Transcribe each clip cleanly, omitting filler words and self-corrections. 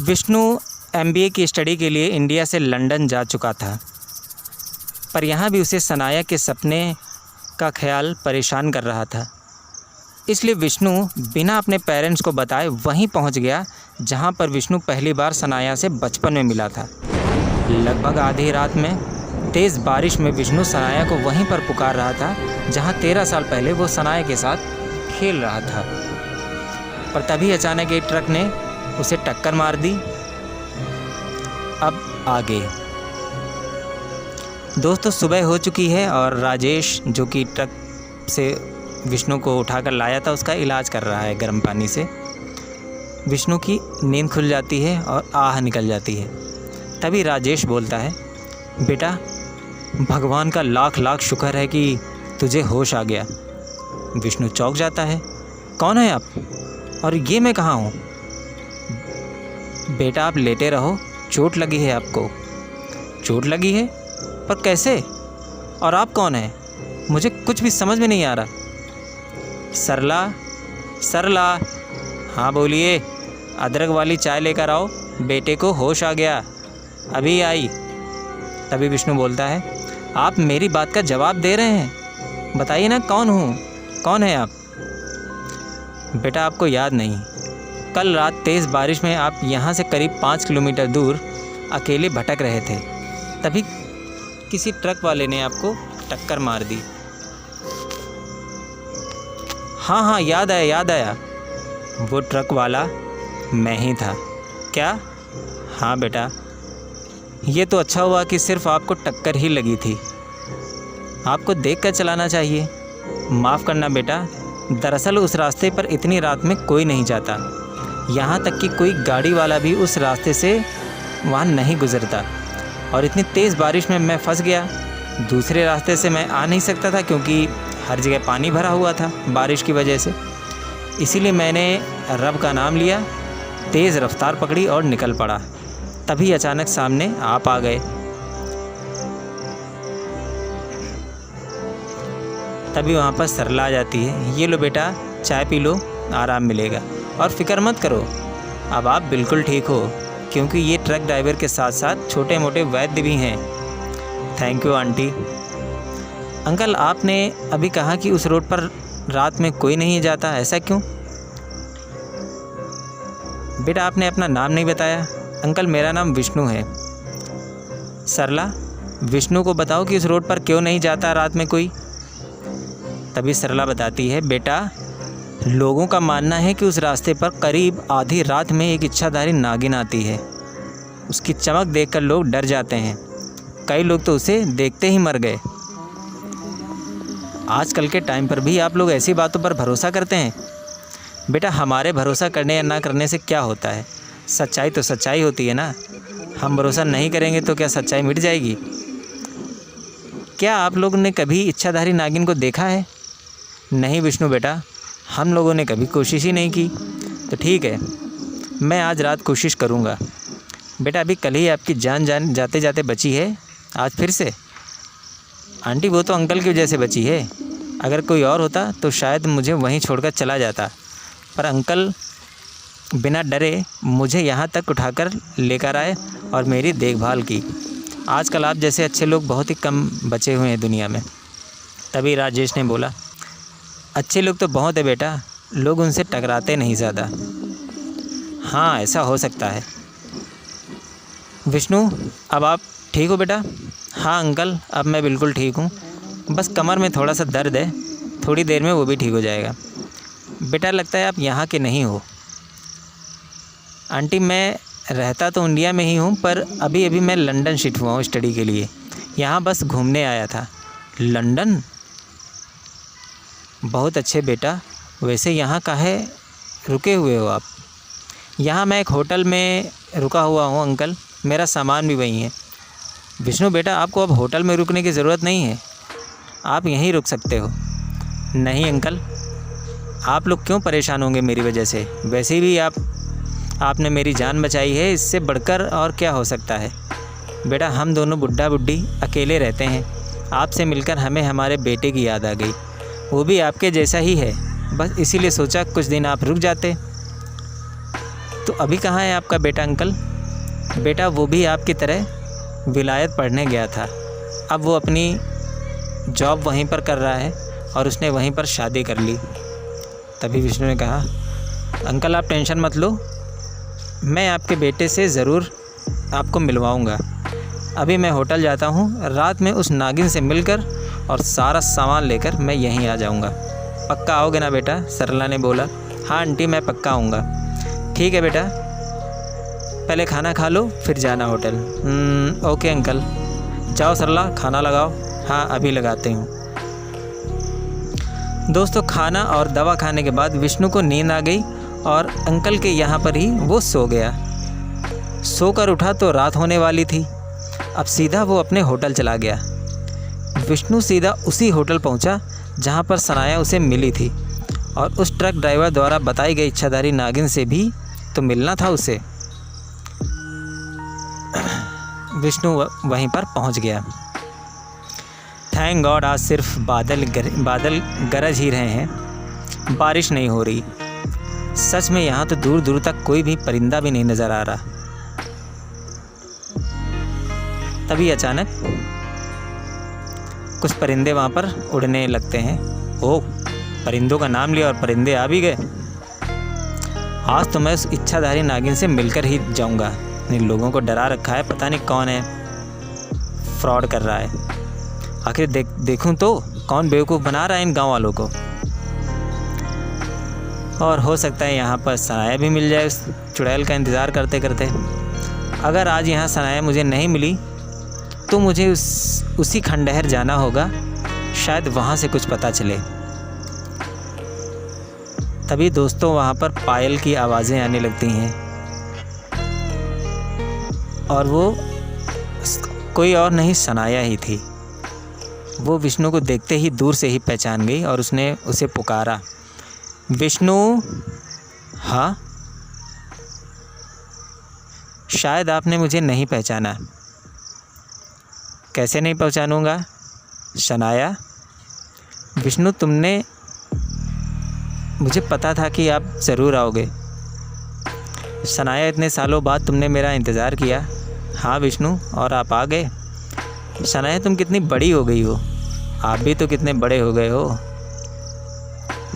Vishnu MBA की study के लिए इंडिया से लंदन जा चुका था, पर यहाँ भी उसे सनाया के सपने का ख्याल परेशान कर रहा था। इसलिए विष्णु बिना अपने पेरेंट्स को बताए वहीं पहुँच गया जहाँ पर विष्णु पहली बार सनाया से बचपन में मिला था। लगभग आधी रात में तेज़ बारिश में विष्णु सनाया को वहीं पर पुकार रहा था जहाँ 13 साल पहले वो सनाया के साथ खेल रहा था। पर तभी अचानक एक ट्रक ने उसे टक्कर मार दी। अब आगे दोस्तों, सुबह हो चुकी है और राजेश जो कि ट्रक से विष्णु को उठाकर लाया था उसका इलाज कर रहा है गर्म पानी से। विष्णु की नींद खुल जाती है और आह निकल जाती है। तभी राजेश बोलता है, बेटा भगवान का लाख लाख शुक्र है कि तुझे होश आ गया। विष्णु चौंक जाता है, कौन है आप और ये मैं कहाँ हूँ? बेटा आप लेटे रहो, चोट लगी है आपको। चोट लगी है? पर कैसे? और आप कौन हैं? मुझे कुछ भी समझ में नहीं आ रहा। सरला, सरला, हाँ बोलिए। अदरक वाली चाय लेकर आओ, बेटे को होश आ गया, अभी आई। तभी विष्णु बोलता है, आप मेरी बात का जवाब दे रहे हैं, बताइए ना कौन हूँ, कौन है आप? बेटा आपको याद नहीं, कल रात तेज़ बारिश में आप यहाँ से करीब 5 किलोमीटर दूर अकेले भटक रहे थे, तभी किसी ट्रक वाले ने आपको टक्कर मार दी। हाँ हाँ याद आया याद आया, वो ट्रक वाला मैं ही था। क्या? हाँ बेटा, ये तो अच्छा हुआ कि सिर्फ आपको टक्कर ही लगी थी, आपको देखकर चलाना चाहिए। माफ़ करना बेटा, दरअसल उस रास्ते पर इतनी रात में कोई नहीं जाता, यहाँ तक कि कोई गाड़ी वाला भी उस रास्ते से वहाँ नहीं गुज़रता, और इतनी तेज़ बारिश में मैं फंस गया। दूसरे रास्ते से मैं आ नहीं सकता था क्योंकि हर जगह पानी भरा हुआ था बारिश की वजह से। इसीलिए मैंने रब का नाम लिया, तेज़ रफ्तार पकड़ी और निकल पड़ा। तभी अचानक सामने आप आ गए। तभी वहाँ पर सरला आ जाती है, ये लो बेटा चाय पी लो, आराम मिलेगा और फिक्र मत करो, अब आप बिल्कुल ठीक हो, क्योंकि ये ट्रक ड्राइवर के साथ साथ छोटे मोटे वैद्य भी हैं। Thank you aunty. अंकल आपने अभी कहा कि उस रोड पर रात में कोई नहीं जाता, ऐसा क्यों? बेटा आपने अपना नाम नहीं बताया। अंकल मेरा नाम विष्णु है। सरला, विष्णु को बताओ कि उस रोड पर क्यों नहीं जाता रात में कोई। तभी सरला बताती है, बेटा लोगों का मानना है कि उस रास्ते पर करीब आधी रात में एक इच्छाधारी नागिन आती है, उसकी चमक देखकर लोग डर जाते हैं, कई लोग तो उसे देखते ही मर गए। आजकल के टाइम पर भी आप लोग ऐसी बातों पर भरोसा करते हैं? बेटा हमारे भरोसा करने या ना करने से क्या होता है, सच्चाई तो सच्चाई होती है ना। हम भरोसा नहीं करेंगे तो क्या सच्चाई मिट जाएगी? क्या आप लोगों ने कभी इच्छाधारी नागिन को देखा है? नहीं विष्णु बेटा, हम लोगों ने कभी कोशिश ही नहीं की। तो ठीक है, मैं आज रात कोशिश करूँगा। बेटा अभी कल ही आपकी जान जाते जाते बची है, आज फिर से? आंटी वो तो अंकल की वजह से बची है, अगर कोई और होता तो शायद मुझे वहीं छोड़कर चला जाता, पर अंकल बिना डरे मुझे यहाँ तक उठाकर लेकर आए और मेरी देखभाल की। आजकल आप जैसे अच्छे लोग बहुत ही कम बचे हुए हैं दुनिया में। तभी राजेश ने बोला, अच्छे लोग तो बहुत है बेटा, लोग उनसे टकराते नहीं ज़्यादा। हाँ ऐसा हो सकता है। विष्णु अब आप ठीक हो बेटा? हाँ अंकल अब मैं बिल्कुल ठीक हूँ, बस कमर में थोड़ा सा दर्द है, थोड़ी देर में वो भी ठीक हो जाएगा। बेटा लगता है आप यहाँ के नहीं हो। आंटी मैं रहता तो इंडिया में ही हूँ, पर अभी अभी मैं लंदन शिफ्ट हुआ हूँ स्टडी के लिए, यहाँ बस घूमने आया था। लंदन? बहुत अच्छे बेटा, वैसे यहाँ काहे रुके हुए हो आप? यहाँ मैं एक होटल में रुका हुआ हूँ अंकल, मेरा सामान भी वहीं है। विष्णु बेटा आपको अब होटल में रुकने की ज़रूरत नहीं है, आप यहीं रुक सकते हो। नहीं अंकल, आप लोग क्यों परेशान होंगे मेरी वजह से? वैसे भी आपने मेरी जान बचाई है, इससे बढ़कर और क्या हो सकता है? बेटा हम दोनों बुढ़ा बुढ़ी अकेले रहते हैं, आपसे मिलकर हमें हमारे बेटे की याद आ गई, वो भी आपके जैसा ही है, बस इसीलिए सोचा कुछ दिन आप रुक जाते। तो अभी कहाँ है आपका बेटा अंकल? बेटा वो भी आपकी तरह विलायत पढ़ने गया था, अब वो अपनी जॉब वहीं पर कर रहा है और उसने वहीं पर शादी कर ली। तभी विष्णु ने कहा, अंकल आप टेंशन मत लो, मैं आपके बेटे से ज़रूर आपको मिलवाऊंगा। अभी मैं होटल जाता हूँ, रात में उस नागिन से मिलकर और सारा सामान लेकर मैं यहीं आ जाऊँगा। पक्का आओगे ना बेटा? सरला ने बोला। हाँ आंटी मैं पक्का आऊँगा। ठीक है बेटा, पहले खाना खा लो फिर जाना होटल। Okay uncle. जाओ सरला खाना लगाओ। हाँ अभी लगाते हूँ। दोस्तों खाना और दवा खाने के बाद विष्णु को नींद आ गई और अंकल के यहाँ पर ही वो सो गया। सोकर उठा तो रात होने वाली थी। अब सीधा वो अपने होटल चला गया। विष्णु सीधा उसी होटल पहुँचा जहाँ पर सनाया उसे मिली थी और उस ट्रक ड्राइवर द्वारा बताई गई इच्छाधारी नागिन से भी तो मिलना था उसे। विष्णु वहीं पर पहुँच गया। थैंक गॉड आज सिर्फ बादल गरज ही रहे हैं, बारिश नहीं हो रही। सच में यहाँ तो दूर दूर तक कोई भी परिंदा भी नहीं नज़र आ रहा। तभी अचानक कुछ परिंदे वहाँ पर उड़ने लगते हैं। ओह, परिंदों का नाम लिया और परिंदे आ भी गए। आज तो मैं उस इच्छाधारी नागिन से मिलकर ही जाऊँगा। इन लोगों को डरा रखा है, पता नहीं कौन है फ्रॉड कर रहा है। आखिर देखूं तो कौन बेवकूफ़ बना रहा है इन गांव वालों को। और हो सकता है यहाँ पर सनाया भी मिल जाए उस चुड़ैल का इंतज़ार करते करते। अगर आज यहाँ सनाया मुझे नहीं मिली तो मुझे उसी खंडहर जाना होगा, शायद वहाँ से कुछ पता चले। तभी दोस्तों वहाँ पर पायल की आवाज़ें आने लगती हैं और वो कोई और नहीं सनाया ही थी। वो विष्णु को देखते ही दूर से ही पहचान गई और उसने उसे पुकारा, विष्णु। हाँ, शायद आपने मुझे नहीं पहचाना। कैसे नहीं पहचानूंगा सनाया? विष्णु तुमने, मुझे पता था कि आप ज़रूर आओगे। सनाया इतने सालों बाद तुमने मेरा इंतज़ार किया। हाँ विष्णु, और आप आ गए। सनाया तुम कितनी बड़ी हो गई हो, आप भी तो कितने बड़े हो गए हो।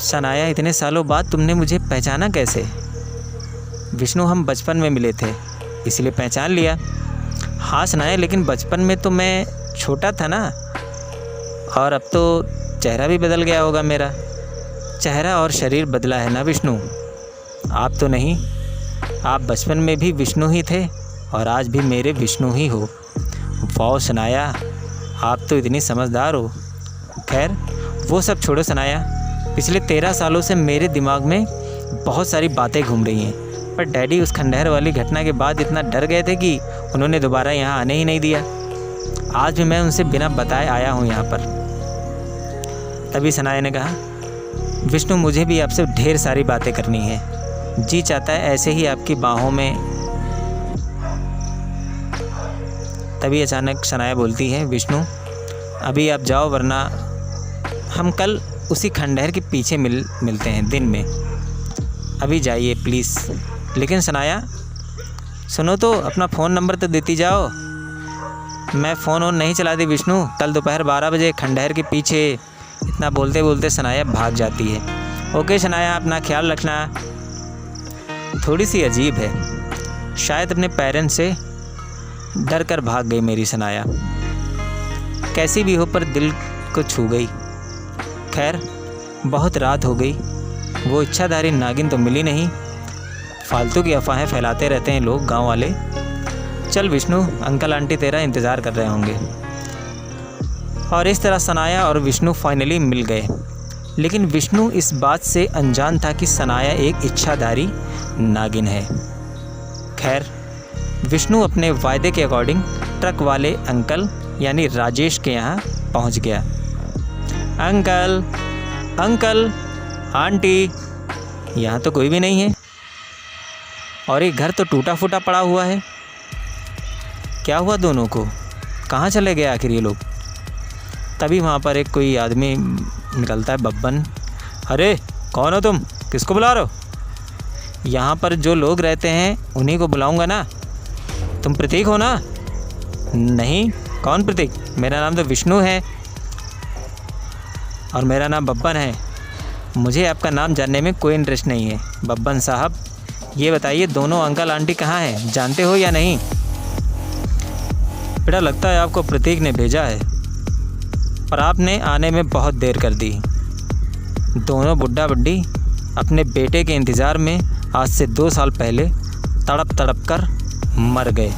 सनाया इतने सालों बाद तुमने मुझे पहचाना कैसे? विष्णु हम बचपन में मिले थे इसलिए पहचान लिया। हाँ सनाया, लेकिन बचपन में तो मैं छोटा था ना, और अब तो चेहरा भी बदल गया होगा मेरा। चेहरा और शरीर बदला है ना विष्णु, आप तो नहीं। आप बचपन में भी विष्णु ही थे और आज भी मेरे विष्णु ही हो। वाह सनाया, आप तो इतनी समझदार हो। खैर वो सब छोड़ो सनाया, पिछले 13 सालों से मेरे दिमाग में बहुत सारी बातें घूम रही हैं, पर डैडी उस खंडहर वाली घटना के बाद इतना डर गए थे कि उन्होंने दोबारा यहाँ आने ही नहीं दिया। आज भी मैं उनसे बिना बताए आया हूँ यहाँ पर। तभी सनाया ने कहा, विष्णु मुझे भी आपसे ढेर सारी बातें करनी है, जी चाहता है ऐसे ही आपकी बाहों में। तभी अचानक सनाया बोलती है, विष्णु अभी आप जाओ वरना हम कल उसी खंडहर के पीछे मिलते हैं दिन में। अभी जाइए प्लीज़। लेकिन सनाया सुनो तो, अपना फ़ोन नंबर तो देती जाओ। मैं फ़ोन ऑन नहीं चलाती विष्णु, कल दोपहर 12 बजे खंडहर के पीछे। इतना बोलते बोलते सनाया भाग जाती है। ओके सनाया, अपना ख्याल रखना। थोड़ी सी अजीब है, शायद अपने पेरेंट्स से डर कर भाग गई मेरी सनाया। कैसी भी हो पर दिल को छू गई। खैर बहुत रात हो गई, वो इच्छाधारी नागिन तो मिली नहीं। फालतू की अफवाहें फैलाते रहते हैं लोग गांव वाले। चल विष्णु, अंकल आंटी तेरा इंतज़ार कर रहे होंगे। और इस तरह सनाया और विष्णु फाइनली मिल गए। लेकिन विष्णु इस बात से अनजान था कि सनाया एक इच्छाधारी नागिन है। खैर विष्णु अपने वायदे के अकॉर्डिंग ट्रक वाले अंकल यानी राजेश के यहाँ पहुँच गया। अंकल, अंकल, आंटी, यहाँ तो कोई भी नहीं है और ये घर तो टूटा फूटा पड़ा हुआ है। क्या हुआ दोनों को, कहाँ चले गए आखिर ये लोग? तभी वहाँ पर एक कोई आदमी निकलता है, बब्बन। अरे कौन हो तुम, किसको बुला रहे हो? यहाँ पर जो लोग रहते हैं उन्हीं को बुलाऊंगा ना। तुम प्रतीक हो ना? नहीं, कौन प्रतीक? मेरा नाम तो विष्णु है और मेरा नाम बब्बन है। मुझे आपका नाम जानने में कोई इंटरेस्ट नहीं है। बब्बन साहब, ये बताइए दोनों अंकल आंटी कहाँ हैं, जानते हो या नहीं? बेटा, लगता है आपको प्रतीक ने भेजा है, पर आपने आने में बहुत देर कर दी। दोनों बुड्ढा बुड्ढी अपने बेटे के इंतज़ार में आज से 2 साल पहले तड़प तड़प कर मर गए।